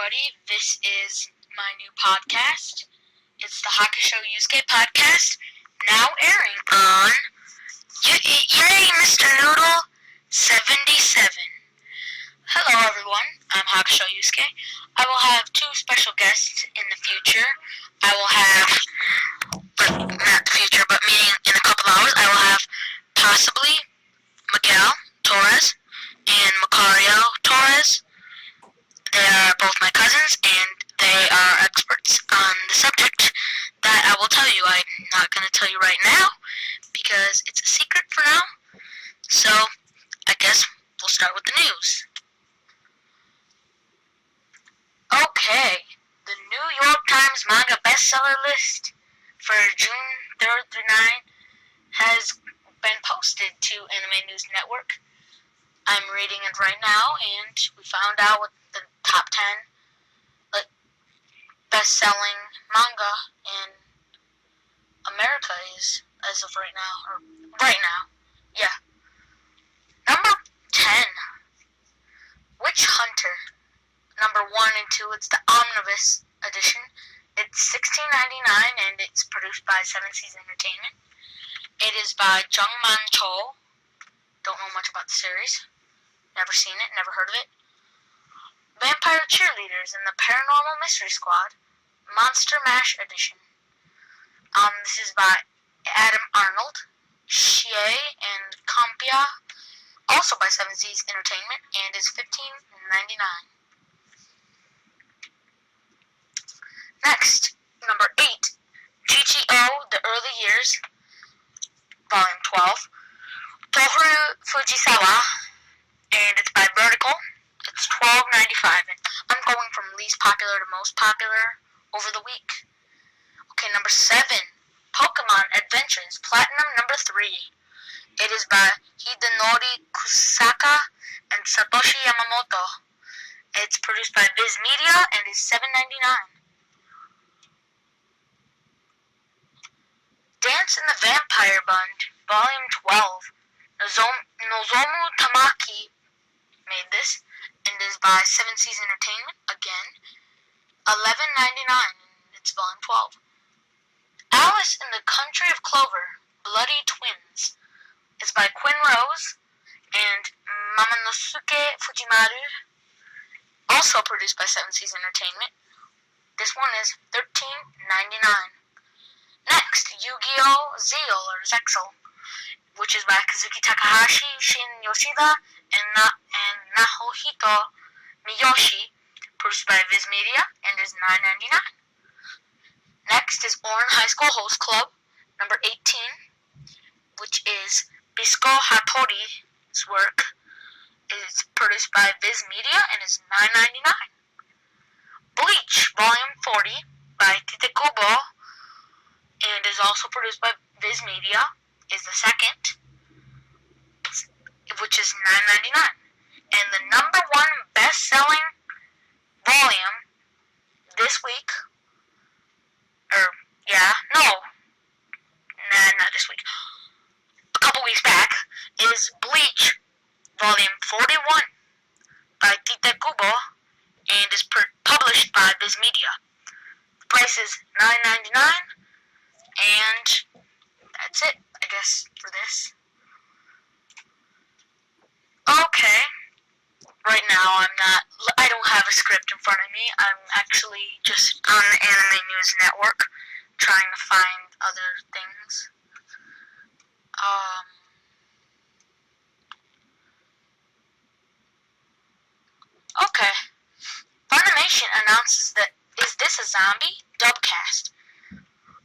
everybody. This is my new podcast. It's the HakushoYusuke's podcast, now airing on Yay, Mr. Noodle 77. Hello, everyone. I'm HakushoYusuke. I will have two special guests in the future. I will have, not the future, but meaning in a couple hours, I will have possibly Miguel Torres and Macario Torres. They are both my cousins, and they are experts on the subject that I will tell you. I'm not going to tell you right now because it's a secret for now. So, I guess we'll start with the news. Okay, the New York Times manga bestseller list for June 3rd through 9th has been posted to Anime News Network. I'm reading it right now, and we found out what the top 10 best-selling manga in America is as of right now. Yeah. Number 10, Witch Hunter. Number 1 and 2, it's the Omnibus edition. It's $16.99 and it's produced by Seven Seas Entertainment. It is by Jung Man Cho. Don't know much about the series. Never seen it, never heard of it. Vampire Cheerleaders and the Paranormal Mystery Squad, Monster Mash edition. This is by Adam Arnold, Shie, and Compia, also by Seven Seas Entertainment, and is $15.99. Next, number 8, GTO, The Early Years, Volume 12, Tohru Fujisawa, and it's by Vertical. It's $12.95, and I'm going from least popular to most popular over the week. Okay, number 7, Pokemon Adventures, Platinum number 3. It is by Hidenori Kusaka and Satoshi Yamamoto. It's produced by Viz Media and is $7.99. Dance in the Vampire Bund, Volume 12. Nozomu Tamaki made this, and is by Seven Seas Entertainment, again, $11.99, and it's Volume 12. Alice in the Country of Clover, Bloody Twins, is by Quinn Rose and Mamanosuke Fujimaru, also produced by Seven Seas Entertainment. This one is $13.99. Next, Yu-Gi-Oh! Zeal, or Zexal, which is by Kazuki Takahashi, Shin Yoshida, and Nahohito Miyoshi, produced by Viz Media, and is $9.99. Next is Ouran High School Host Club, number 18, which is Bisco Hattori's work. It's produced by Viz Media, and is $9.99. Bleach, Volume 40, by Tite Kubo, and is also produced by Viz Media, is the second, which is $9.99. And the number 1 best-selling volume this week, not this week, a couple weeks back, is Bleach, Volume 41, by Tite Kubo, and is published by Viz Media. The price is $9.99, and that's it, I guess, for this. Okay, right now I don't have a script in front of me. I'm actually just on the Anime News Network trying to find other things. Okay. Funimation announces that Is This a Zombie? Dubcast.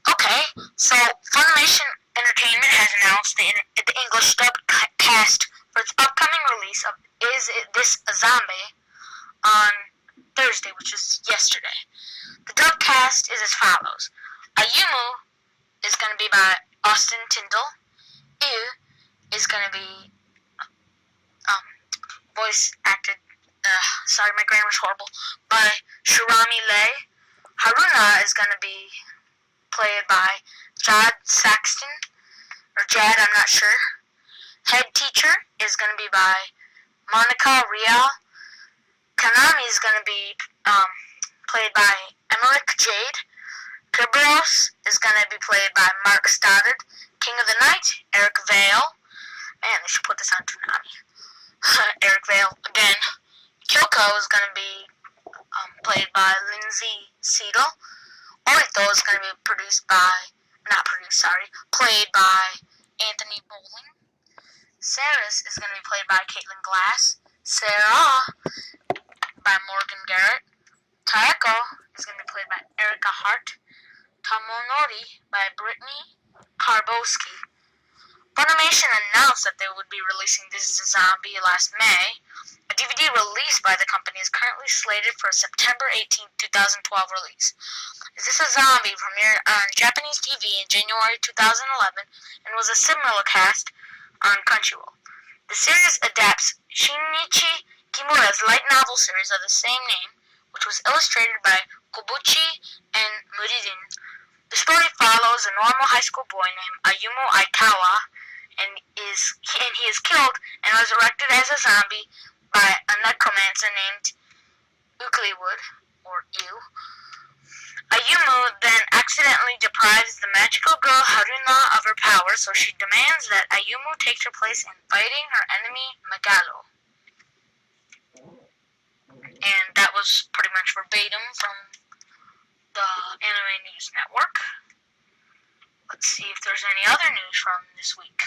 Okay, so Funimation Entertainment has announced the English dubcast for its upcoming release of Is This a Zombie on Thursday, which is yesterday. The dubcast is as follows. Ayumu is going to be by Austin Tyndall. Is going to be voice acted, sorry, my grammar's horrible, by Shirami Lei. Haruna is going to be played by Jad Saxton, or Jad, I'm not sure. Head teacher is going to be by Monica Rial. Kanami is going to be played by Emmerich Jade. Kerberos is going to be played by Mark Stoddard. King of the Night, Eric Vale. Man, they should put this on Toonami. Eric Vale again. Kyoko is going to be played by Lindsay Seidel. Orito is going to be played by Anthony Bowling. Saris is going to be played by Caitlin Glass. Sarah by Morgan Garrett. Taeko is going to be played by Erica Hart. Tomonori by Brittany Karbowski. Funimation announced that they would be releasing This is a Zombie last May. A DVD released by the company is currently slated for a September 18, 2012 release. Is This a Zombie premiered on Japanese TV in January 2011 and was a similar cast on Crunchyroll. The series adapts Shinichi Kimura's light novel series of the same name, which was illustrated by Kobuchi and Muridin. The story follows a normal high school boy named Ayumu Aikawa, and he is killed and resurrected as a zombie by a necromancer named Ukliwood, or Ew. Ayumu then accidentally deprives the magical girl Haruna of her power, so she demands that Ayumu takes her place in fighting her enemy Megalo. And that was pretty much verbatim from the Anime News Network. Let's see if there's any other news from this week.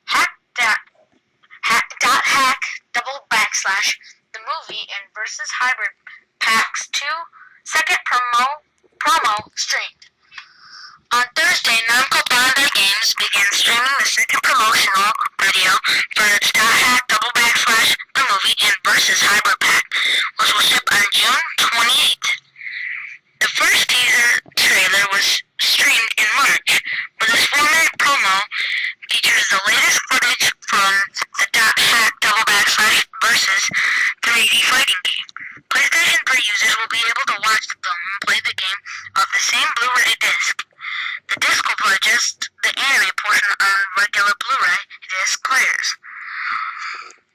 Hack the movie and versus Hybrid Packs 2 second promo streamed. On Thursday, Namco Bandai Games began streaming the second promotional video for its Hack the movie and versus Hybrid Pack, which will ship on June 28th. The first teaser trailer was streamed in March, but this format promo features the latest footage from the Hack versus 3D fighting game. PlayStation 3 users will be able to watch the film and play the game off the same Blu-ray disc. The disc will play just the anime portion on regular Blu-ray disc players.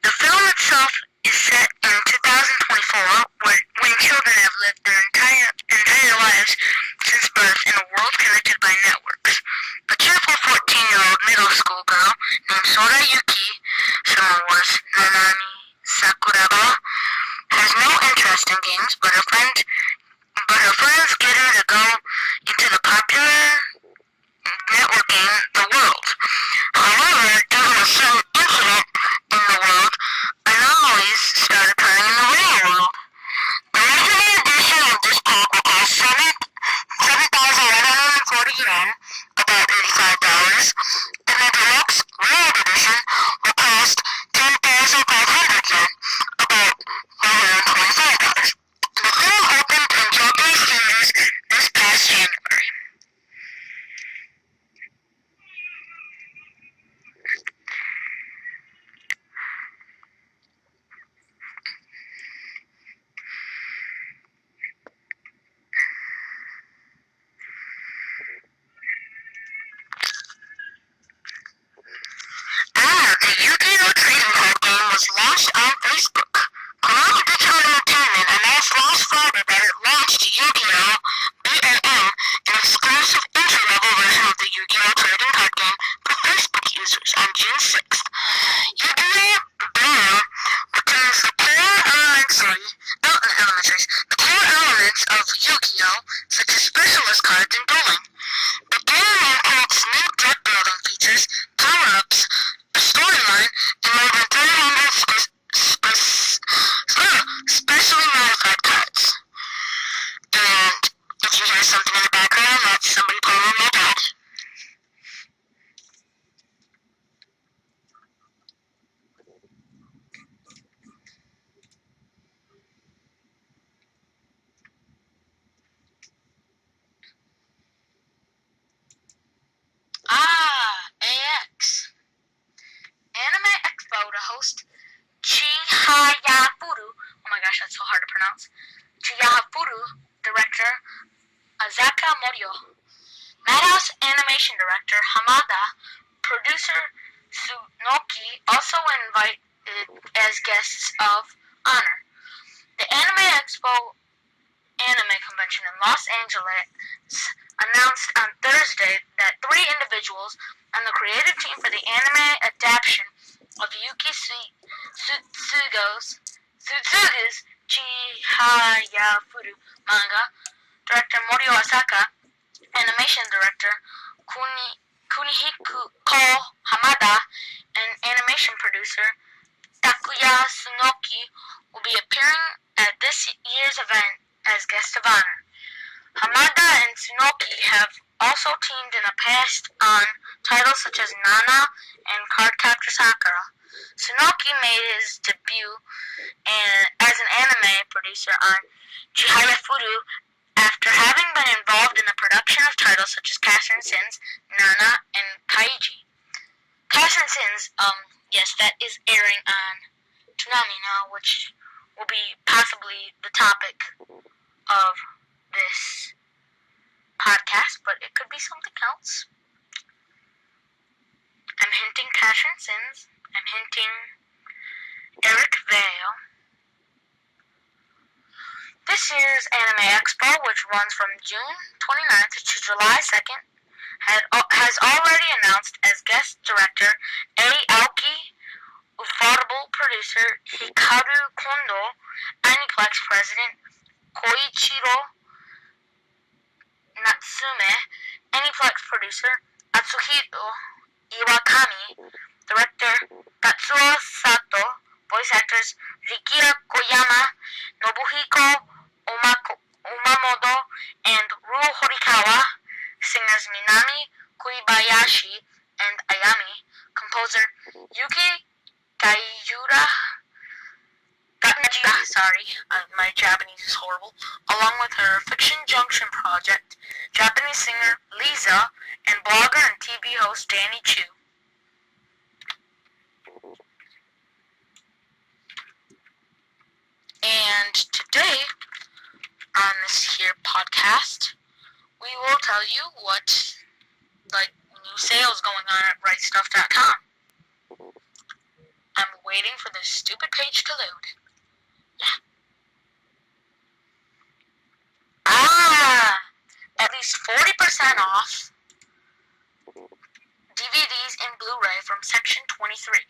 The film itself is set in 2024, when children have lived their entire lives since birth in a world connected by networks. The cheerful 14-year-old middle school girl named Sora Yuki, similar was Nanami Sakuraba, has no interest in games, but her friends get her to go into the popular network game, The World. However, due to a sudden incident in the world, anomalies start occurring in the real world. The recent edition of this pack will cost 7,140 yen, about $85, and the deluxe World Edition will cost 10,500 yen, about $125. The film opened director Hamada, producer Tsunoki also invited as guests of honor. The Anime Expo Anime Convention in Los Angeles announced on Thursday that 3 individuals on the creative team for the anime adaptation of Tsutsuga's Chihayafuru manga, director Morio Asaka, animation director Kunihiko Hamada, and animation producer Takuya Tsunoki will be appearing at this year's event as guest of honor. Hamada and Tsunoki have also teamed in the past on titles such as Nana and Cardcaptor Sakura. Tsunoki made his debut as an anime producer on Chihayafuru after having been involved in the production of titles such as Catherine Sins, Nana, and Kaiji. Catherine Sins, yes, that is airing on Toonami now, which will be possibly the topic of this podcast, but it could be something else. I'm hinting Catherine Sins. I'm hinting Eric Vale. This year's Anime Expo, which runs from June 29th to July 2nd, has already announced as guest director Aoki Ufotable, producer Hikaru Kondo, Aniplex president Koichiro Natsume, Aniplex producer Atsuhiro Iwakami, director Tatsuo Sato, voice actors Rikia Koyama, Nobuhiko Umamoto, and Ryu Horikawa, singers Minami Kuibayashi and Ayami, composer Yuki Gayura, my Japanese is horrible, along with her Fiction Junction project, Japanese singer Lisa, and blogger and TV host Danny Chu. And today, on this here podcast, we will tell you what, new sales going on at WriteStuff.com. I'm waiting for this stupid page to load. Yeah. At least 40% off DVDs and Blu-ray from Section 23.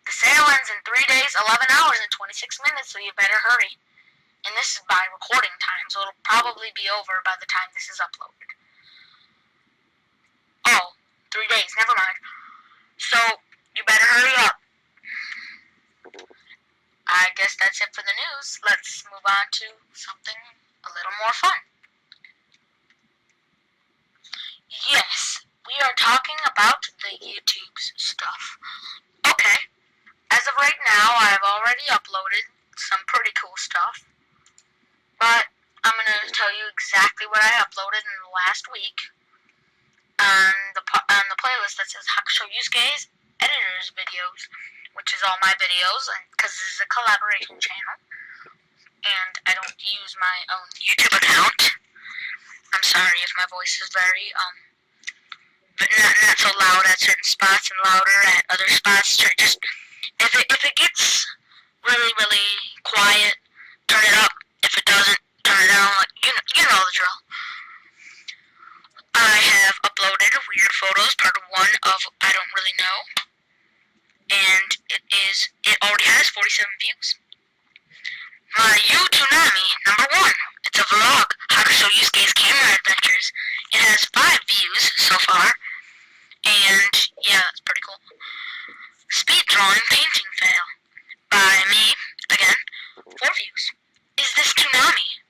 The sale ends in 3 days, 11 hours, and 26 minutes, so you better hurry. And this is by recording time, so it'll probably be over by the time this is uploaded. Oh, 3 days, never mind. So, you better hurry up. I guess that's it for the news. Let's move on to something a little more fun. Yes, we are talking about the YouTube's stuff. Okay, as of right now, I have already uploaded some pretty cool stuff. But I'm going to tell you exactly what I uploaded in the last week on the playlist that says HakushoYusuke's Editor's Videos, which is all my videos, because this is a collaboration channel, and I don't use my own YouTube account. I'm sorry if my voice is very, but not so loud at certain spots and louder at other spots. Just, if it gets really, really quiet, turn it up. If it doesn't, turn it down. You know the drill. I have uploaded Weird Photos, part 1 of I Don't Really Know. And it already has 47 views. My Toonami, number 1. It's a vlog, HakushoYusuke's Camera Adventures. It has 5 views so far. And, yeah, that's pretty cool. Speed Drawing Painting Fail. By me, again, 4 views. Is This Toonami?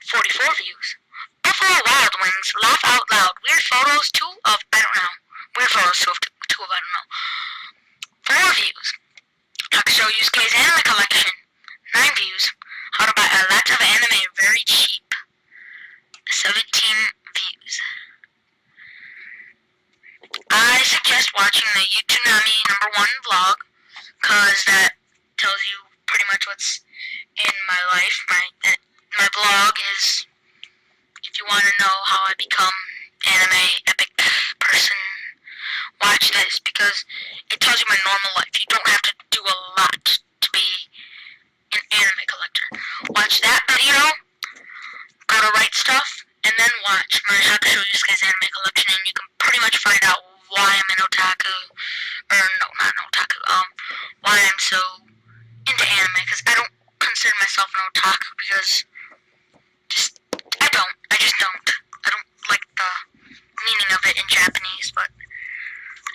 44 views. Buffalo Wild Wings, Laugh Out Loud, Weird Photos, 2 of I Don't Know. Weird Photos, 2 of I Don't Know. 4 views. HakushoYusuke's Anime Collection, 9 views. How to buy a lot of anime very cheap, 17 views. I suggest watching the Toonami number 1 vlog, cause that tells you pretty much what's in my life. My vlog is, if you want to know how I become anime epic person watch this because it tells you my normal life. You don't have to do a lot to be an anime collector. Watch that video, go to Right Stuff, and then watch my HakushoYusuke's anime collection, and you can pretty much find out why I'm an otaku, or no, not an otaku, why I'm so into anime, because I don't consider myself an otaku, because I just don't. I don't like the meaning of it in Japanese, but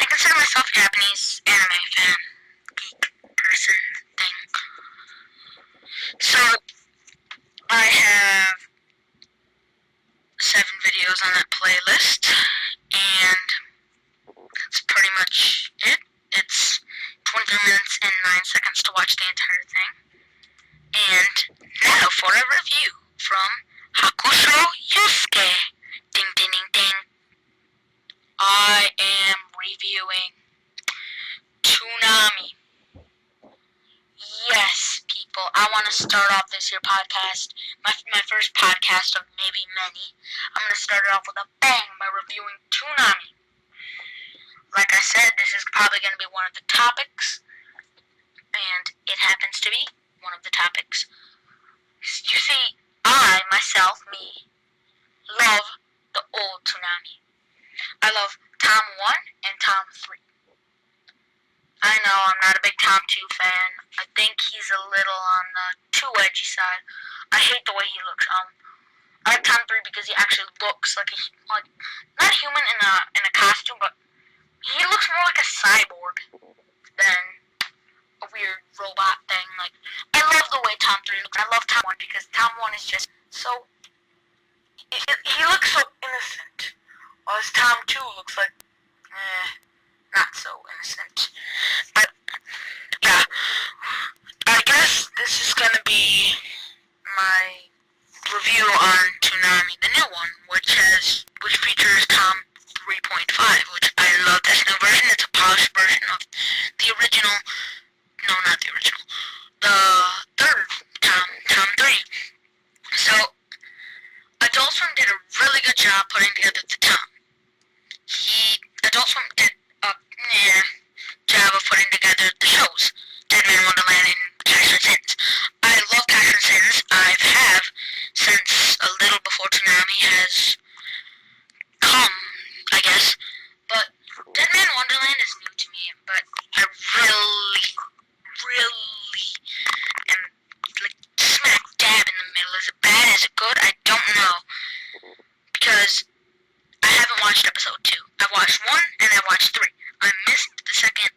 I consider myself a Japanese anime fan, geek, person, thing. So, I have 7 videos on that playlist, and that's pretty much it. It's 23 minutes and 9 seconds to watch the entire thing. And now for a review from HakushoYusuke. Ding, ding, ding, ding. I am reviewing Toonami. Yes, people, I want to start off this here podcast, my first podcast of maybe many. I'm going to start it off with a bang by reviewing Toonami. Like I said, this is probably going to be one of the topics, and it happens to be one of the topics. You see, I, myself, me, love the old Toonami. I love Tom 1 and Tom 3. I know I'm not a big Tom 2 fan. I think he's a little on the too edgy side. I hate the way he looks. I like Tom 3 because he actually looks like not human in a costume, but he looks more like a cyborg than a weird robot thing. Like, I love the way Tom 3 looks. I love Tom 1 because Tom 1 is just so... He looks so innocent. Whereas Tom 2 looks like... not so innocent. But, yeah. I guess this is gonna be my review on Toonami, the new one, which features Tom 3.5, which I love this new version. It's a polished version of the original, no, not the original, the third Tom 3. So, Adult Swim did a really good job putting together the Tom. Adult Swim did a job of putting together the shows, Deadman Wonderland and Cash and Sins. I love Cash and Sins. I have since a little before Toonami has come, I guess. But Deadman Wonderland is new to me, but I really am like smack dab in the middle. Is it bad? Is it good? I don't know. Because I haven't watched episode 2. I've watched 1 and I've watched 3. I missed the second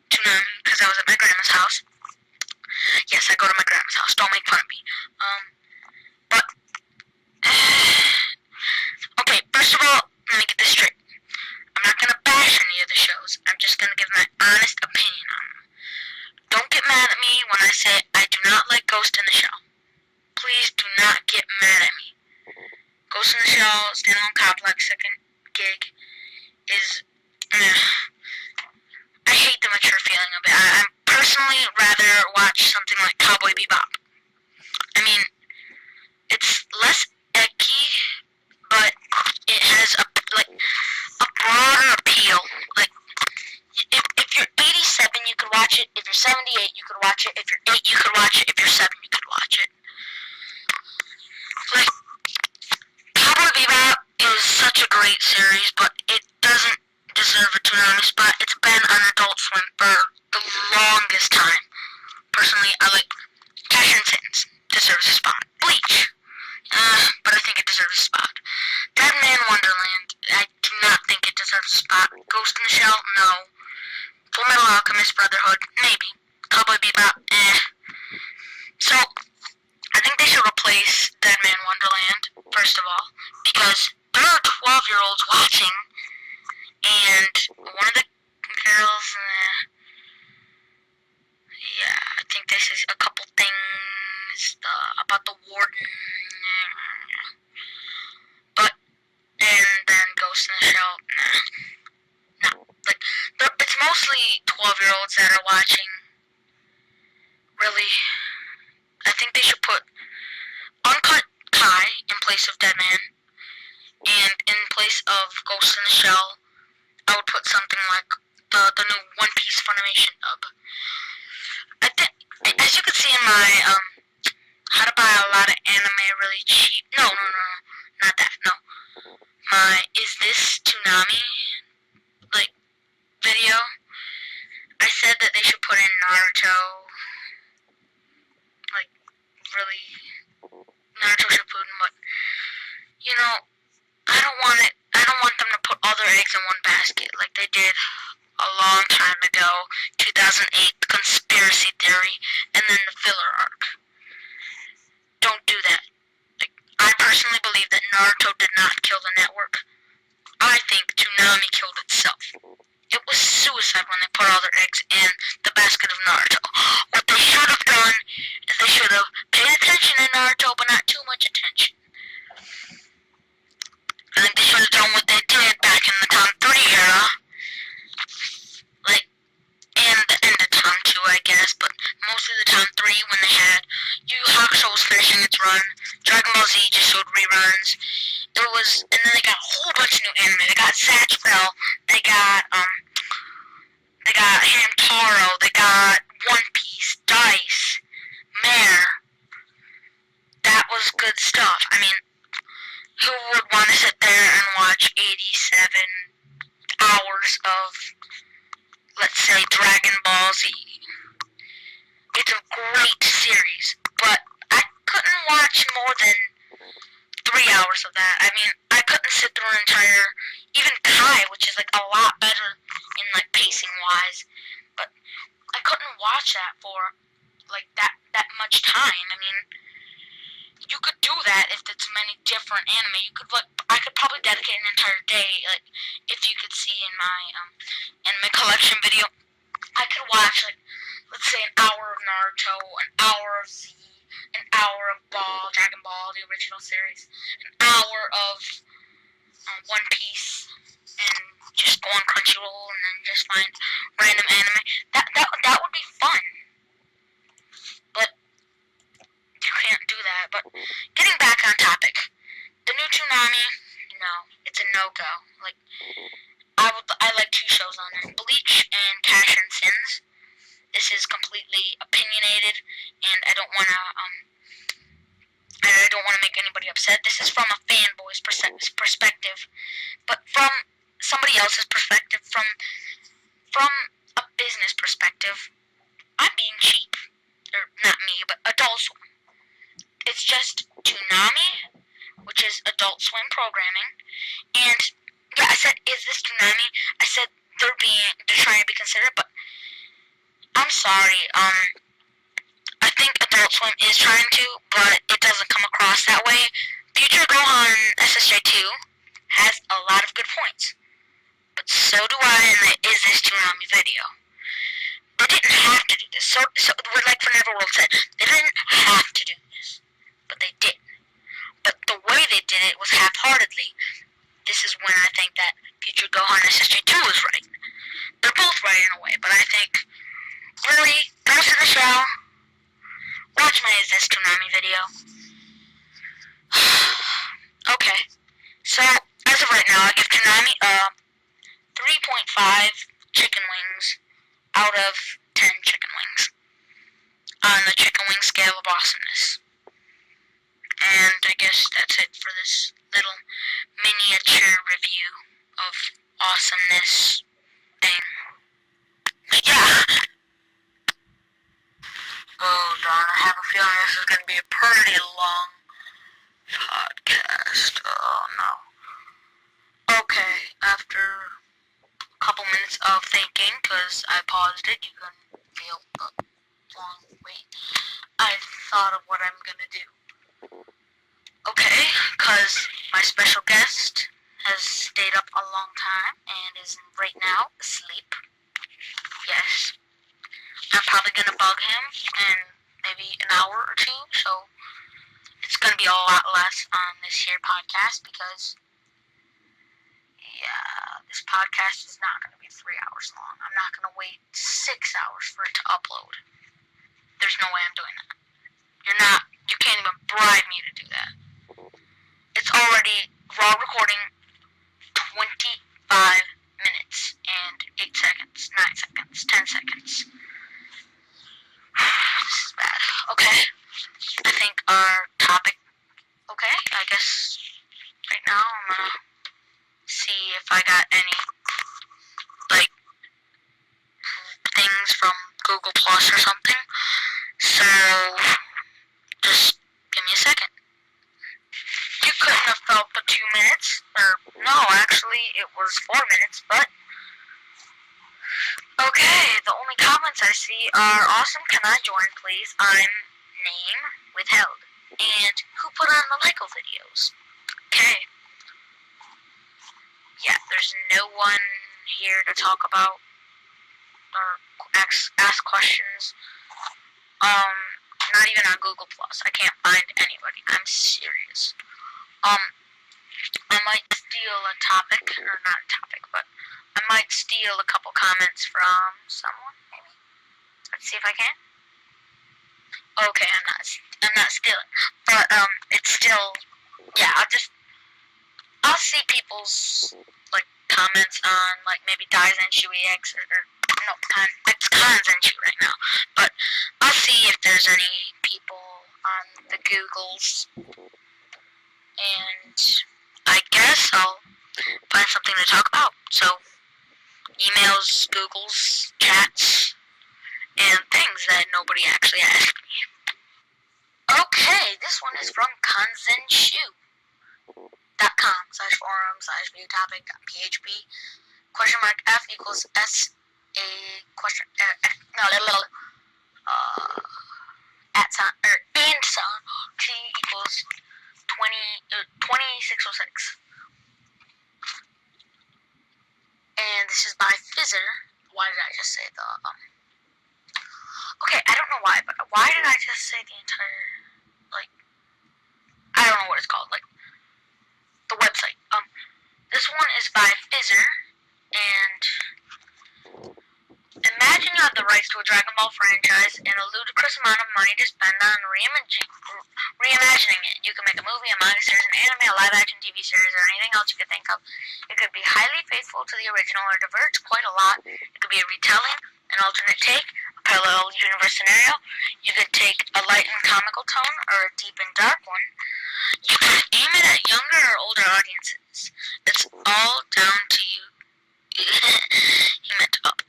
Toonami because I was at my grandma's house. Yes, I go to my grandma's house. Don't make fun of me. But okay, first of all, let me get this straight. I'm not gonna bash any of the shows. I'm just gonna give my honest opinion on them. Don't get mad at me when I say I do not like Ghost in the Shell. Please do not get mad at me. Ghost in the Shell, Standalone Complex, second gig is... I hate the mature feeling of it. I personally rather watch something like Cowboy Bebop. I mean, it's less icky, but it has a broader appeal. Like, if you're 87, you could watch it. If you're 78, you could watch it. If you're 8, you could watch it. If you're 7, you could watch it. Like, Cowboy Bebop is such a great series, but it doesn't deserve a Toonami spot. It's been on Adult Swim for the longest time. Personally, I like Cash and Sins. Deserves a spot. Bleach. But I think it deserves a spot. Deadman Wonderland, I do not think it deserves a spot. Ghost in the Shell, no. Full Metal Alchemist Brotherhood, maybe. Cowboy Bebop, So, I think they should replace Deadman Wonderland, first of all, because there are 12-year-olds watching, and one of the girls, yeah, I think this is a couple things about the warden, but, and then Ghost in the Shell, no. Like, it's mostly 12-year-olds that are watching, really. I think they should put Uncut Kai in place of Deadman, and in place of Ghost in the Shell, I would put something like the new One Piece Funimation dub. I think, as you can see in my how to buy a lot of anime really cheap. No, not that. No, my Is This Toonami like video. I said that they should put in Naruto, like really Naruto Shippuden, but you know, I don't want it. I don't want them to put all their eggs in one basket like they did a long time ago, 2008, Conspiracy Theory, and then the filler arc. Don't do that. Like, I personally believe that Naruto did not kill the network. I think Toonami killed itself. It was suicide when they put all their eggs in the basket of Naruto. What they should have done is they should have paid attention to Naruto, but not too much attention. I think they should have done what they did back in the Tom 3 era. Like, and the end of Tom 2, I guess, but mostly the Tom 3 when they had Yu Yu Hakusho was finishing its run, Dragon Ball Z just showed reruns. It was, and then they got a whole bunch of new anime. They got Satchel, they got Hamtaro, they got One Piece, Dice, Mare. That was good stuff. I mean, who would want to sit there and watch 87 hours of, let's say, Dragon Ball Z? It's a great series, but I couldn't watch more than 3 hours of that. I mean, I couldn't sit through an entire, even Kai, which is like a lot better in like pacing wise, but I couldn't watch that for like that much time. I mean, you could do that if it's many different anime. You could like, I could probably dedicate an entire day. Like, if you could see in my anime collection video, I could watch like, let's say, an hour of Naruto, an hour of Z, an hour of Dragon Ball, the original series, an hour of One Piece, and just go on Crunchyroll and then just find random anime. That would be fun. But you can't do that. But getting back on topic, the new Toonami, no, it's a no-go. Like, I like 2 shows on there, Bleach and Cash and Sins. This is completely opinionated, and I don't want to make anybody upset. This is from a fanboy's perspective, but from somebody else's perspective, from a business perspective, I'm being cheap. Or not me, but Adult Swim. It's just Toonami, which is Adult Swim programming, and yeah, I said, is this Toonami? I said they're trying to be considered, but I'm sorry, I think Adult Swim is trying to, but it doesn't come across that way. Future Gohan SSJ2 has a lot of good points, but so do I in the Is This Toonami video. They didn't have to do this. So like Neverworld said, they didn't have to do this, but they did. But the way they did it was half-heartedly. This is when I think that Future Gohan SSJ2 is right. They're both right in a way, but I think, really, girls in the show, watch my Is This Toonami video. Okay, so, as of right now, I give Toonami 3.5 chicken wings out of 10 chicken wings on the chicken wing scale of awesomeness. And I guess that's it for this little miniature review of awesomeness thing. Yeah. Oh darn, I have a feeling this is going to be a pretty long podcast. Oh no. Okay, after a couple minutes of thinking, because I paused it, you can feel a long wait. I thought of what I'm going to do. Okay, because my special guest has stayed up a long time and is right now asleep. Yes. I'm probably going to bug him in maybe an hour or 2, so it's going to be a lot less on this here podcast because, yeah, this podcast is not going to be 3 hours long. I'm not going to wait 6 hours for it to upload. There's no way I'm doing that. You can't even bribe me to do that. It's already raw recording 25 minutes. things from Google Plus or something. So, just give me a second. You couldn't have felt the 2 minutes. Or, no, actually, it was 4 minutes, but... Okay, the only comments I see are, awesome, can I join, please? I'm name withheld. And who put on the Lego videos? Okay. Yeah, there's no one here to talk about or ask questions. Not even on Google Plus. I can't find anybody. I'm serious. I might steal a topic, or not a topic, but I might steal a couple comments from someone, maybe. Let's see if I can. Okay, I'm not stealing, but it's still, yeah. I'll see people's like comments on like maybe Daizenshuu-EX or no, it's Kanzenshuu right now, but I'll see if there's any people on the Googles, and I guess I'll find something to talk about. So, emails, Googles, chats, and things that nobody actually asked me. Okay, this one is from kanzenshuu.com/forum/view-topic.php $F equals S a question at sign or and sign T equals 2606. And this is by Fizzer. Why did I just say the okay, I don't know why, but why did I just say the entire like I don't know what it's called, like the website. This one is by Fizzer, and imagine you have the rights to a Dragon Ball franchise and a ludicrous amount of money to spend on reimagining it. You can make a movie, a manga series, an anime, a live-action TV series, or anything else you could think of. It could be highly faithful to the original or diverge quite a lot. It could be a retelling, an alternate take, a parallel universe scenario. You could take a light and comical tone or a deep and dark one. You can aim it at younger or older audiences. It's all down to you. He meant up.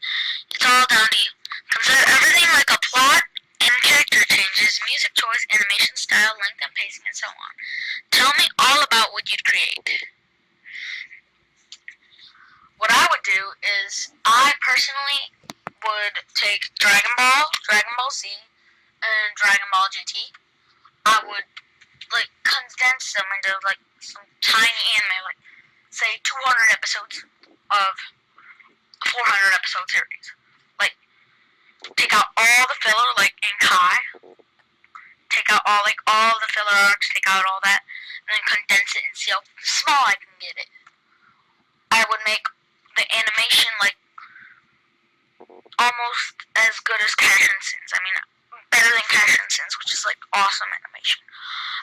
It's all down to you. Consider everything like a plot and character changes, music choice, animation style, length and pacing, and so on. Tell me all about what you'd create. What I would do is, I personally would take Dragon Ball Z, and Dragon Ball GT. I would like condense them into like some tiny anime, like say 200 episodes of a 400 episode series. Like take out all the filler, like in Kai. Take out all the filler arcs, take out all that, and then condense it and see how small I can get it. I would make the animation like almost as good as Cash and Sins. I mean, better than Cash and Sins, which is like awesome animation.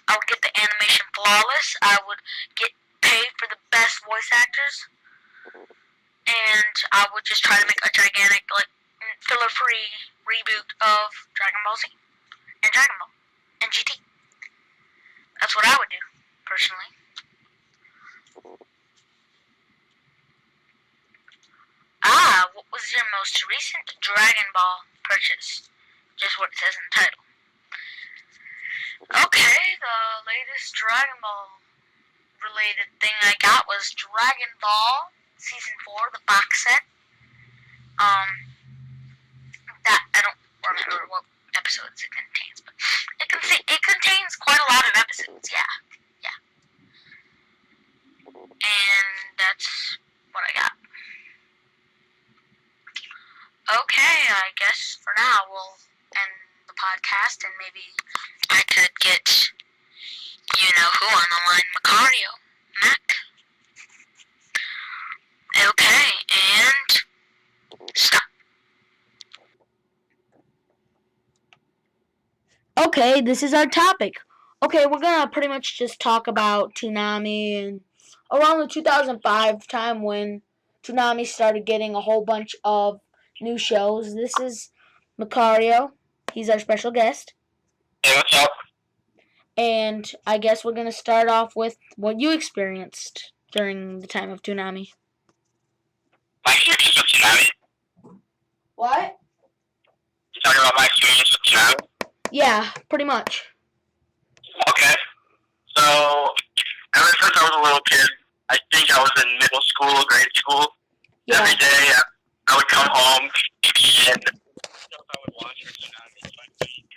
I would get the animation flawless. I would get paid for the best voice actors, and I would just try to make a gigantic, like, filler-free reboot of Dragon Ball Z and Dragon Ball and GT. That's what I would do, personally. What was your most recent Dragon Ball purchase? Just what it says in the title. Okay, the latest Dragon Ball related thing I got was Dragon Ball Season 4, the box set. That I don't remember what episodes it contains, but it contains quite a lot of episodes, yeah. And that's what I got. Okay, I guess for now we'll end the podcast, and maybe I could get you-know-who on the line, Macario, Mac. Okay, and stop. Okay, this is our topic. Okay, we're gonna pretty much just talk about Toonami and around the 2005 time when Toonami started getting a whole bunch of new shows. This is Macario. He's our special guest. Hey, what's up? And I guess we're gonna start off with what you experienced during the time of Toonami. My experience with Toonami? What? talking about my experience with Toonami? Yeah, pretty much. Okay. So, ever since I was a little kid, I think I was in middle school, grade school. Yeah. Every day I would come home and shows I would watch for Toonami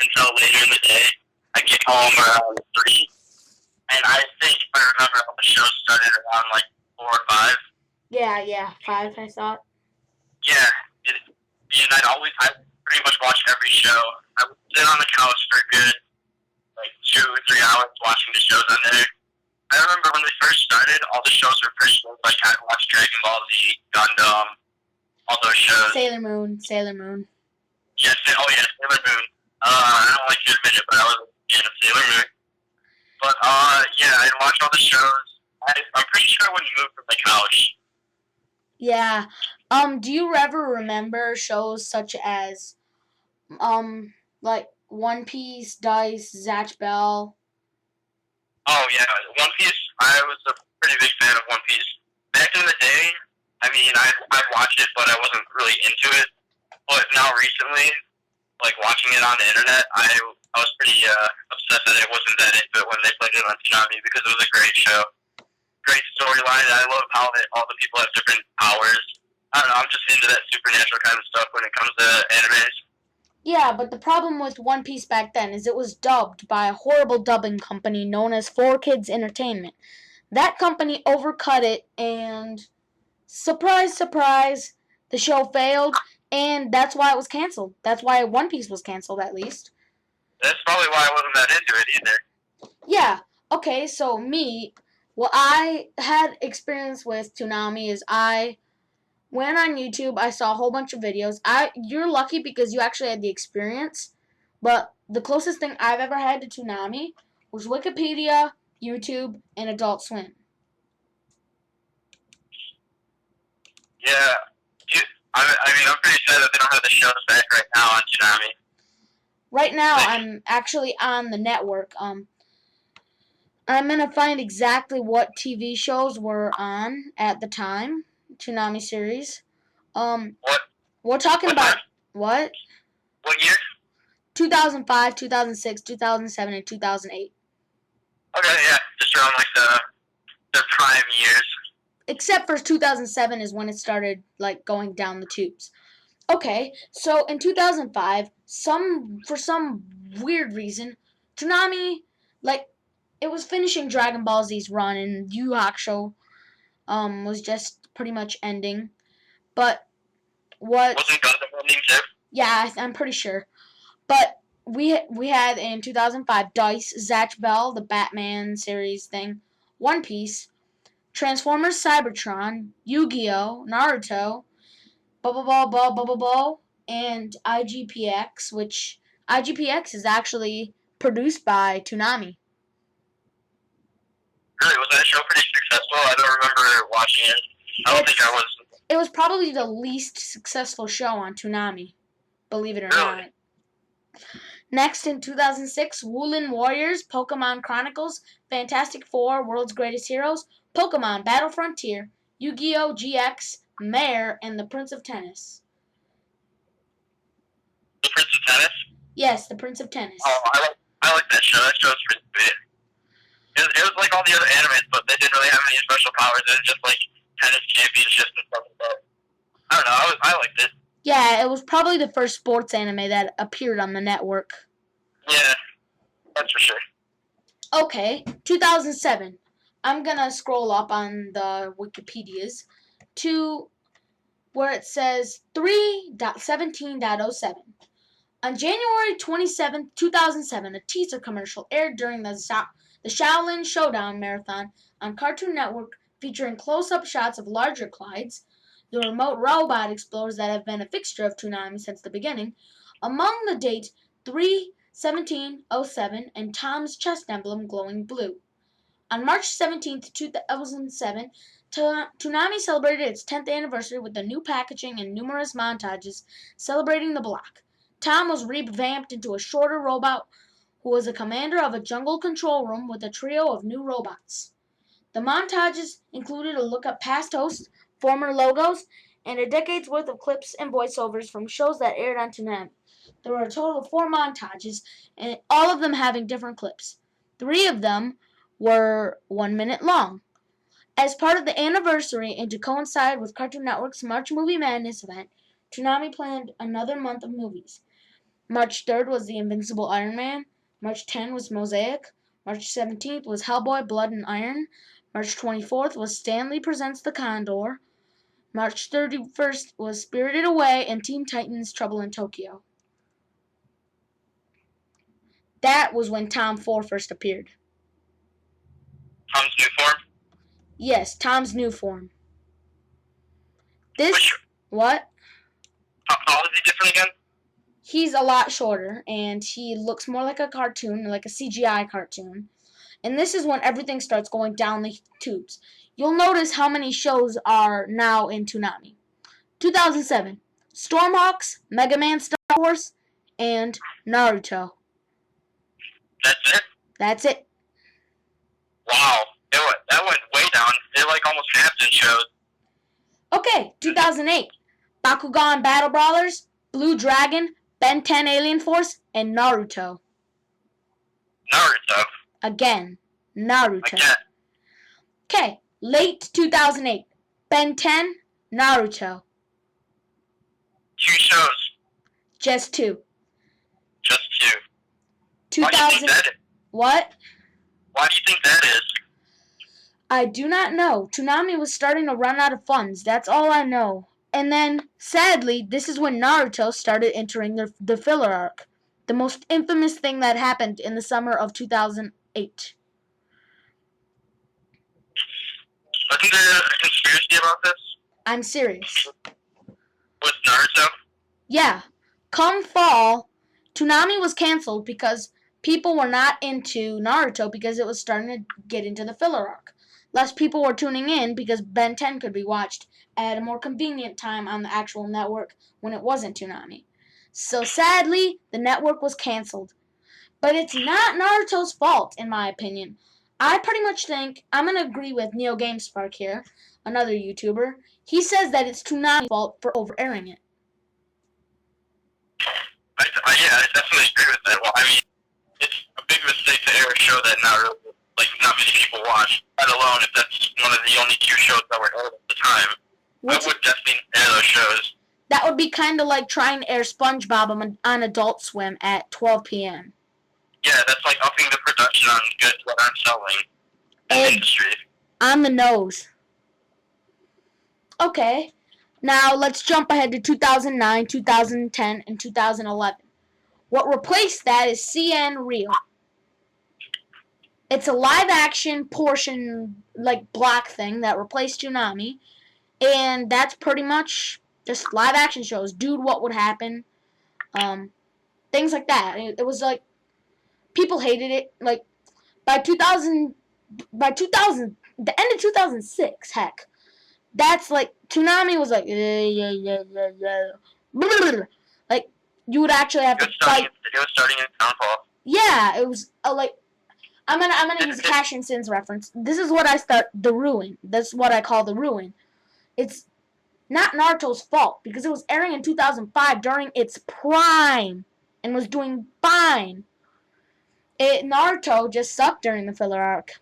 until later in the day. I'd get home around 3. And I think I remember all the shows started around like 4 or 5. Yeah, 5 I thought. Yeah. And I pretty much watched every show. I would sit on the couch for a good like 2 or 3 hours watching the shows on there. I remember when they first started, all the shows were pretty good. Like I watched Dragon Ball Z, Gundam, all those shows. Sailor Moon. Yes, Sailor Moon. I don't like to admit it, but I was a fan of Sailor Moon. But yeah, I watched all the shows. I'm pretty sure I wouldn't move from the couch. Yeah. Do you ever remember shows such as like One Piece, Dice, Zatch Bell? Oh yeah, One Piece. I was a pretty big fan of One Piece. Back in the day, I mean, I watched it, but I wasn't really into it. But now recently, like watching it on the internet, I was pretty upset that I wasn't that into it when they played it on Toonami because it was a great show, great storyline. I love how all the people have different powers. I don't know. I'm just into that supernatural kind of stuff when it comes to animes. Yeah, but the problem with One Piece back then is it was dubbed by a horrible dubbing company known as 4Kids Entertainment. That company overcut it, and surprise, surprise, the show failed, and that's why it was canceled. That's why One Piece was canceled, at least. That's probably why I wasn't that into it either. Yeah, okay, so what I had experience with Toonami is I went on YouTube, I saw a whole bunch of videos. You're lucky because you actually had the experience, but the closest thing I've ever had to Toonami was Wikipedia, YouTube, and Adult Swim. Yeah, I mean, I'm pretty sad that they don't have the shows back right now on Toonami. Right now, I'm actually on the network. I'm gonna find exactly what TV shows were on at the time, Toonami series. What? We're talking about time? What? What year? 2005, 2006, 2007, and 2008. Okay, yeah, just around like the prime years. Except for 2007 is when it started like going down the tubes. Okay, so in 2005, for some weird reason, Toonami, like, it was finishing Dragon Ball Z's run, and Yu Hakusho was just pretty much ending. But what? Wasn't Gundam ending too? Yeah, I'm pretty sure. But we had in 2005 Dice, Zatch Bell, the Batman series thing, One Piece, Transformers Cybertron, Yu-Gi-Oh, Naruto, and IGPX, which IGPX is actually produced by Toonami. Really, was that show pretty successful? I don't remember watching it. I don't think I was. It was probably the least successful show on Toonami, believe it or not. Next, in 2006, Woolen Warriors, Pokemon Chronicles, Fantastic Four, World's Greatest Heroes, Pokemon Battle Frontier, Yu-Gi-Oh! GX, Mare, and the Prince of Tennis. The Prince of Tennis? Yes, the Prince of Tennis. Oh, I like that show. That show's pretty good. It was like all the other animes, but they didn't really have any special powers. It was just like tennis championships and stuff like that. I don't know. I liked it. Yeah, it was probably the first sports anime that appeared on the network. Yeah, that's for sure. Okay, 2007. I'm gonna scroll up on the Wikipedias to where it says 3.17.07. On January 27, 2007, a teaser commercial aired during the Shaolin Showdown Marathon on Cartoon Network featuring close-up shots of larger Clydes, the remote robot explorers that have been a fixture of Toonami since the beginning. Among the date 3/17/07 and Tom's chest emblem glowing blue. On March 17, 2007, Toonami celebrated its 10th anniversary with the new packaging and numerous montages celebrating the block. Tom was revamped into a shorter robot who was a commander of a jungle control room with a trio of new robots. The montages included a look at past hosts, former logos, and a decade's worth of clips and voiceovers from shows that aired on Toonami. There were a total of 4 montages, and all of them having different clips. 3 of them were 1 minute long. As part of the anniversary and to coincide with Cartoon Network's March Movie Madness event, Toonami planned another month of movies. March 3rd was The Invincible Iron Man. March 10th was Mosaic. March 17th was Hellboy, Blood and Iron. March 24th was Stanley Presents the Condor. March 31st was Spirited Away and Teen Titans Trouble in Tokyo. That was when Tom 4 first appeared. Tom's new form? Yes, Tom's new form. What? How is he different again? He's a lot shorter, and he looks more like a cartoon, like a CGI cartoon. And this is when everything starts going down the tubes. You'll notice how many shows are now in Toonami. 2007, Stormhawks, Mega Man Star Wars, and Naruto. That's it? That's it. Wow. That went way down. It like almost halved in shows. Okay, 2008, Bakugan Battle Brawlers, Blue Dragon, Ben 10 Alien Force, and Naruto. Naruto. Again, Naruto. Again. Okay, late 2008, Ben 10, Naruto. 2 shows. Just 2. Just 2. 2000. Why do you think that is? What? Why do you think that is? I do not know. Toonami was starting to run out of funds. That's all I know. And then, sadly, this is when Naruto started entering the filler arc. The most infamous thing that happened in the summer of 2008. Wasn't there a conspiracy about this? I'm serious. With Naruto? Yeah. Come fall, Toonami was canceled because people were not into Naruto because it was starting to get into the filler arc. Less people were tuning in because Ben 10 could be watched at a more convenient time on the actual network when it wasn't Toonami. So sadly, the network was canceled. But it's not Naruto's fault, in my opinion. I pretty much think, I'm going to agree with Neo GameSpark here, another YouTuber. He says that it's Toonami's fault for over-airing it. Yeah, I definitely agree with that. Well, I mean, it's a big mistake to air a show that not many people watch, let alone if that's one of the only 2 shows that were aired at the time. I would definitely air those shows. That would be kind of like trying to air SpongeBob on Adult Swim at 12 p.m. Yeah, that's like upping the production on goods that aren't selling in the industry. On the nose. Okay, now let's jump ahead to 2009, 2010, and 2011. What replaced that is CN Real. It's a live-action portion, like, block thing that replaced Toonami, and that's pretty much just live-action shows. Dude, What Would Happen? Things like that. It was like, people hated it. Like, by 2000, the end of 2006, heck, that's like, Toonami was like, like, you would actually have to fight. It was starting in Downfall. Yeah, it was like, I'm gonna use a Cash and Sins reference. This is what I start the ruin. That's what I call the ruin. It's not Naruto's fault because it was airing in 2005 during its prime and was doing fine. Naruto just sucked during the filler arc.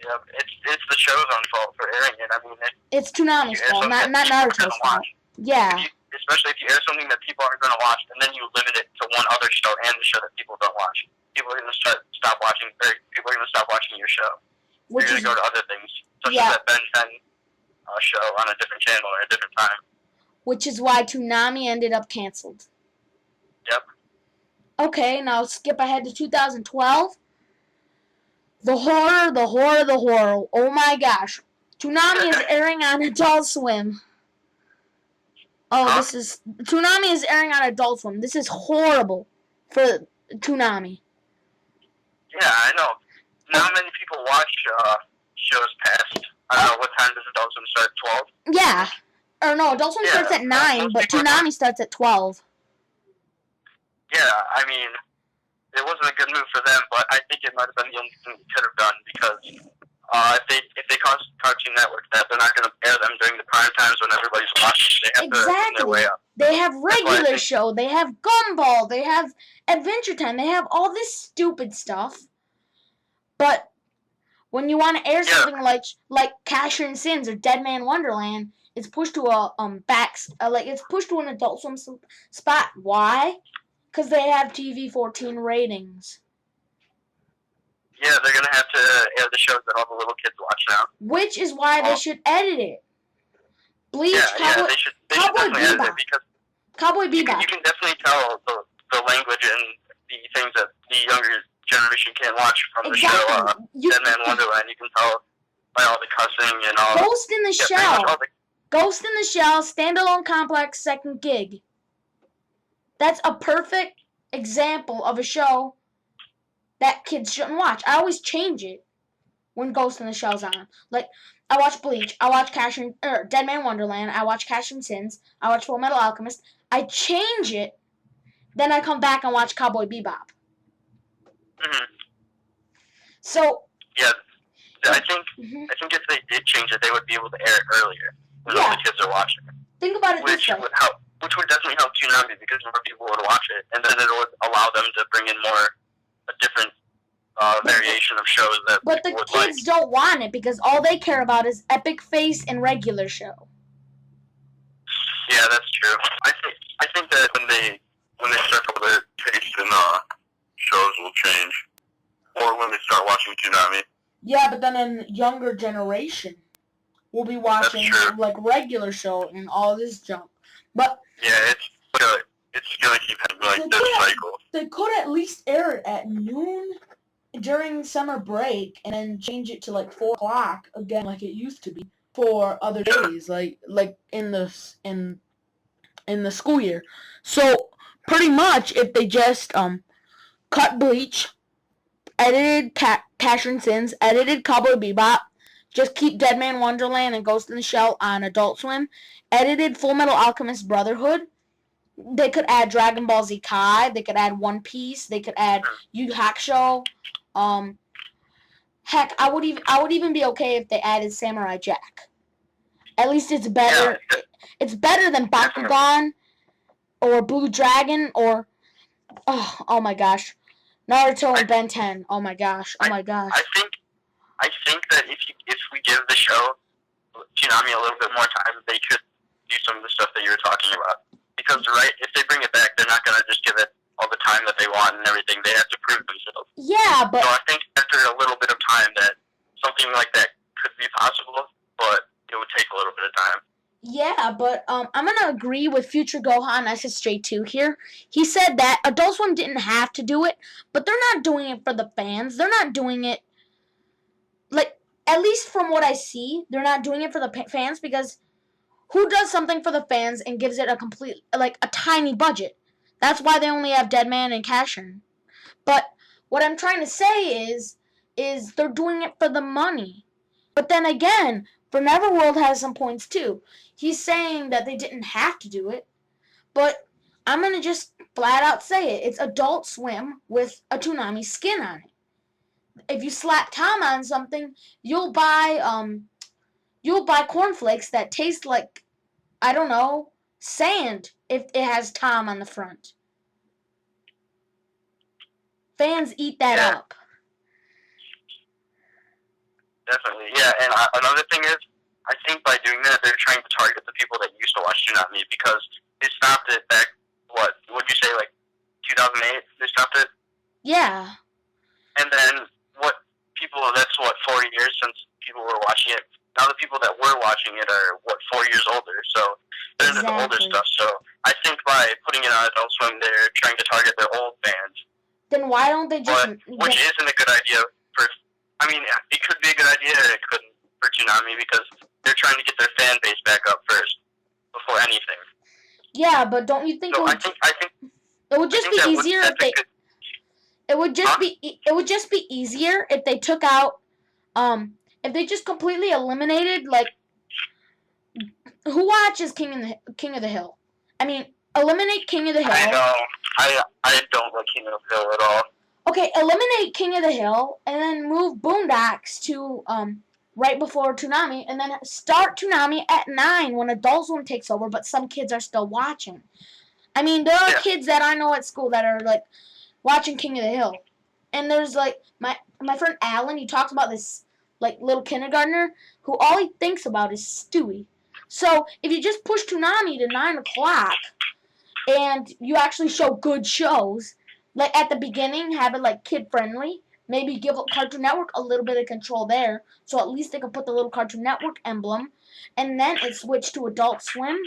Yep, it's the show's own fault for airing it. I mean, it's Toonami's fault, not Naruto's fault. Yeah. Especially if you air something that people aren't going to watch, and then you limit it to one other show and the show that people don't watch. People are going to stop watching. People are going to stop watching your show. They're going to go to other things, such as that Ben 10 show on a different channel at a different time. Which is why Toonami ended up canceled. Yep. Okay, now skip ahead to 2012. The horror. Oh my gosh. Toonami is airing on Adult Swim. Toonami is airing on Adult Swim. This is horrible for Toonami. Yeah, I know. Not many people watch shows past. I don't know, what time does Adult Swim start? 12? Yeah. Or no, Adult Swim starts at 9, but Toonami starts at 12. Yeah, I mean, it wasn't a good move for them, but I think it might have been the only thing they could have done because if they cost Cartoon Network that, they're not going to air them during the prime times when everybody's watching. They have to work their way up. They have regular show. They have Gumball. They have Adventure Time. They have all this stupid stuff. But when you want to air something like Casher and Sins or Dead Man Wonderland, it's pushed to it's pushed to an Adult Swim spot. Why? Because they have TV-14 ratings. Yeah, they're gonna have to air the shows that all the little kids watch now. Which is why they should edit it. Bleach, they should definitely edit it because Cowboy Bebop. You can definitely tell the language and the things that the younger generation can't watch from the show Dead Man Wonderland. You can tell by all the cussing and all. Ghost in the Shell. Ghost in the Shell, Standalone Complex, Second Gig. That's a perfect example of a show that kids shouldn't watch. I always change it when Ghost in the Shell's on. Like, I watch Bleach, I watch Dead Man Wonderland, I watch Cash and Sins, I watch Full Metal Alchemist. I change it, then I come back and watch Cowboy Bebop. Mm-hmm. So yeah, I think if they did change it, they would be able to air it earlier when all the kids are watching. Think about it this way. Which would definitely help Toonami because more people would watch it, and then it would allow them to bring in a different variation of shows that but people would the kids don't want it because all they care about is Epic Face and regular show. Yeah, that's true. I think that when they start to their taste in shows will change, or when they start watching Toonami. Yeah, but then a younger generation will be watching like regular show and all this junk. But yeah, it's gonna keep happening like this cycle. They could at least air it at noon during summer break and then change it to like 4 o'clock again, like it used to be for other days, like in the school year. So pretty much, if they just cut Bleach, edited Cash and Sins, edited Cowboy Bebop, just keep Dead Man Wonderland and Ghost in the Shell on Adult Swim, edited Full Metal Alchemist Brotherhood. They could add Dragon Ball Z Kai. They could add One Piece. They could add Yu Yu Hakusho. Heck, I would even be okay if they added Samurai Jack. At least it's better. Yeah. It's better than Bakugan or Blue Dragon or oh my gosh, Naruto and Ben 10. Oh my gosh. I think that if we give the show Toonami a little bit more time, they could do some of the stuff that you were talking about. Because if they bring it back, they're not gonna just give it all the time that they want and everything. They have to prove themselves. Yeah, but so I think after a little bit of time, that something like that could be possible, but it would take a little bit of time. Yeah, but I'm gonna agree with Future Gohan SSJ2 here. He said that Adult Swim didn't have to do it, but they're not doing it for the fans. They're not doing it, like, at least from what I see, they're not doing it for the fans because who does something for the fans and gives it a tiny budget? That's why they only have Dead Man and Cashin. But what I'm trying to say is they're doing it for the money. But then again, For Neverworld has some points too. He's saying that they didn't have to do it, but I'm going to just flat out say it. It's Adult Swim with a Toonami skin on it. If you slap Tom on something, you'll buy cornflakes that taste like, I don't know, sand if it has Tom on the front. Fans eat that up. Definitely, yeah. And another thing is, I think by doing that, they're trying to target the people that used to watch Toonami because they stopped it back, what would you say, like 2008? They stopped it? Yeah. And then that's 4 years since people were watching it. Now the people that were watching it are, 4 years older, so they're into the older stuff. So I think by putting it on Adult Swim, they're trying to target their old fans. Then why don't they just... Which isn't a good idea it could be a good idea, or it couldn't for Toonami, because they're trying to get their fan base back up first, before anything. Yeah, but don't you think... I think it would just be easier if they... It would just be easier if they took out... if they just completely eliminated, like... Who watches King of the Hill? I mean, eliminate King of the Hill. I know. I don't like King of the Hill at all. Okay, eliminate King of the Hill, and then move Boondocks to right before Toonami, and then start Toonami at 9 when Adult Swim takes over, but some kids are still watching. I mean, there are kids that I know at school that are, like, watching King of the Hill. And there's, like, my friend Alan, he talks about this, like, little kindergartner who all he thinks about is Stewie. So, if you just push Toonami to 9 o'clock and you actually show good shows, like, at the beginning, have it, like, kid-friendly, maybe give Cartoon Network a little bit of control there, so at least they can put the little Cartoon Network emblem, and then it switched to Adult Swim,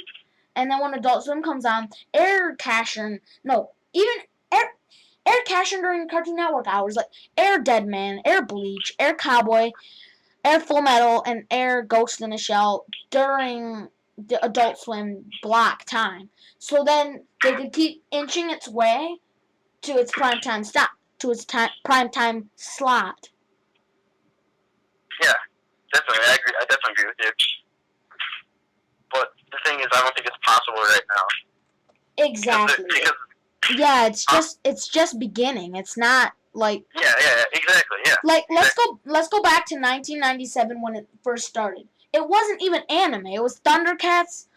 and then when Adult Swim comes on, air Cashin during Cartoon Network hours, like Air Deadman, Air Bleach, Air Cowboy, Air Full Metal, and Air Ghost in the Shell during the Adult Swim block time. So then they could keep inching its way to its primetime primetime slot. Yeah, definitely. I agree. I definitely agree with you. But the thing is, I don't think it's possible right now. Exactly. Yeah, it's just beginning. It's not like yeah, exactly, yeah. Like let's go back to 1997 when it first started. It wasn't even anime. It was Thundercats,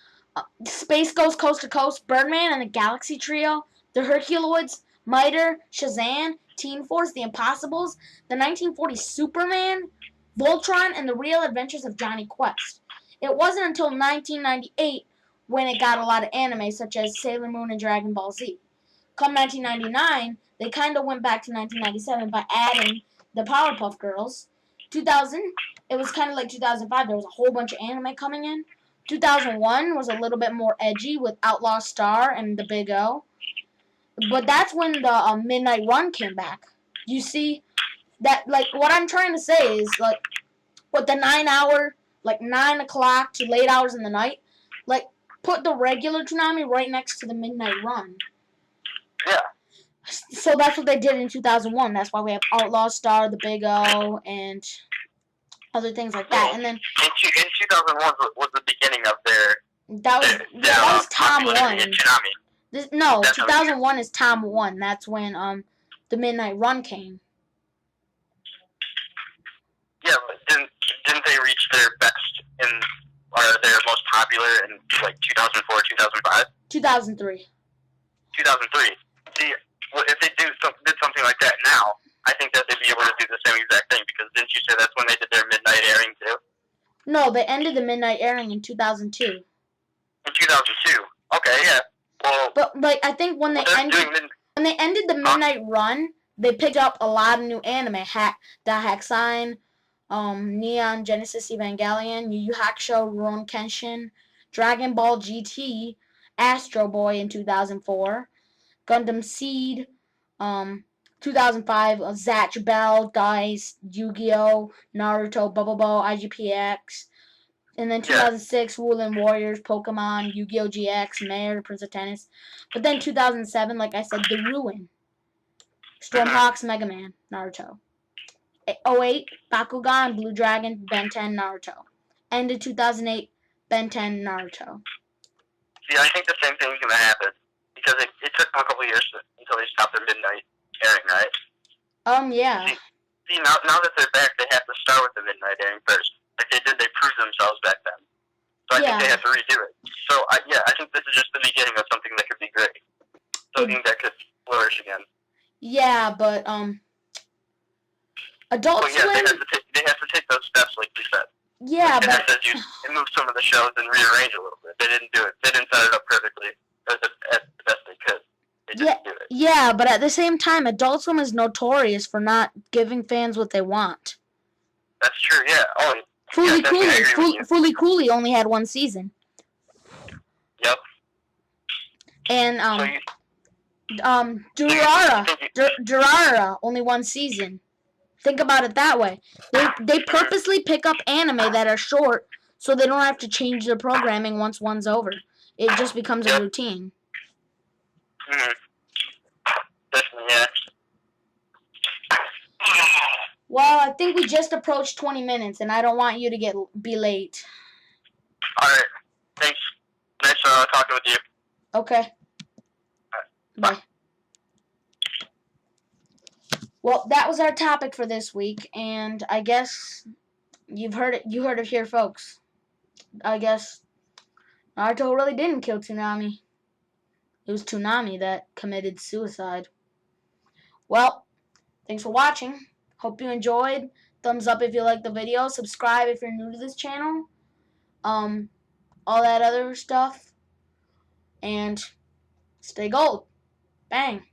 Space Ghost Coast to Coast, Birdman and the Galaxy Trio, the Herculoids, Miter, Shazam, Teen Force, The Impossibles, the 1940s Superman, Voltron, and the Real Adventures of Johnny Quest. It wasn't until 1998 when it got a lot of anime such as Sailor Moon and Dragon Ball Z. Come 1999, they kind of went back to 1997 by adding the Powerpuff Girls. 2000, it was kind of like 2005. There was a whole bunch of anime coming in. 2001 was a little bit more edgy with Outlaw Star and the Big O. But that's when the Midnight Run came back. You see, that like what I'm trying to say is like with the 9-hour, like 9 o'clock to late hours in the night, like put the regular Toonami right next to the Midnight Run. Yeah. So that's what they did in 2001. That's why we have Outlaw Star, the Big O, and other things like that. And then in 2001 was the beginning of their that was Tom 1. No, that's 2001 is Tom 1. That's when the Midnight Run came. Yeah, but didn't they reach their best or their most popular in like 2004, 2005? 2003. 2003. See, if they did something like that now, I think that they'd be able to do the same exact thing, because didn't you say that's when they did their midnight airing too? No, they ended the midnight airing in 2002. In 2002. Okay, yeah. Well, but like I think when they ended the midnight run, they picked up a lot of new anime. The Hakusho, Neon Genesis Evangelion, Yu Yu Hakusho, Rurouni Kenshin, Dragon Ball GT, Astro Boy in 2004, Gundam Seed, 2005, Zatch Bell, Dice, Yu-Gi-Oh, Naruto, Bubble Ball, IGPX, and then 2006, Wooland Warriors, Pokemon, Yu-Gi-Oh GX, Mayor, Prince of Tennis. But then 2007, like I said, The Ruin, Stormhawks, Mega Man, Naruto. 08, Bakugan, Blue Dragon, Ben 10, Naruto. Ended 2008, Ben 10, Naruto. See, I think the same thing's going to happen, because it took them a couple years until they stopped their midnight airing, right? Yeah. See, now that they're back, they have to start with the midnight airing first. Like they did, they proved themselves back then. So I think they have to redo it. So, I think this is just the beginning of something that could be great. Something that could flourish again. Yeah, but, Adult Swim... they have to take those steps, like you said. Yeah, but... They moved some of the shows and rearrange a little bit. They didn't do it. They didn't set it up perfectly as the best they could. They didn't do it. Yeah, but at the same time, Adult Swim is notorious for not giving fans what they want. That's true, yeah. Oh, Fooly Cooley only had one season. Yep. And, Durara, only one season. Think about it that way. They purposely pick up anime that are short so they don't have to change their programming once one's over. It just becomes a routine. Mm-hmm. Definitely, yeah. Well, I think we just approached 20 minutes, and I don't want you to be late. All right. Thanks. Nice talking with you. Okay. Right. Bye. Well, that was our topic for this week, and I guess You've heard it. You heard it here, folks. I guess Naruto really didn't kill Toonami. It was Toonami that committed suicide. Well, thanks for watching. Hope you enjoyed. Thumbs up if you liked the video. Subscribe if you're new to this channel. All that other stuff. And stay gold. Bang.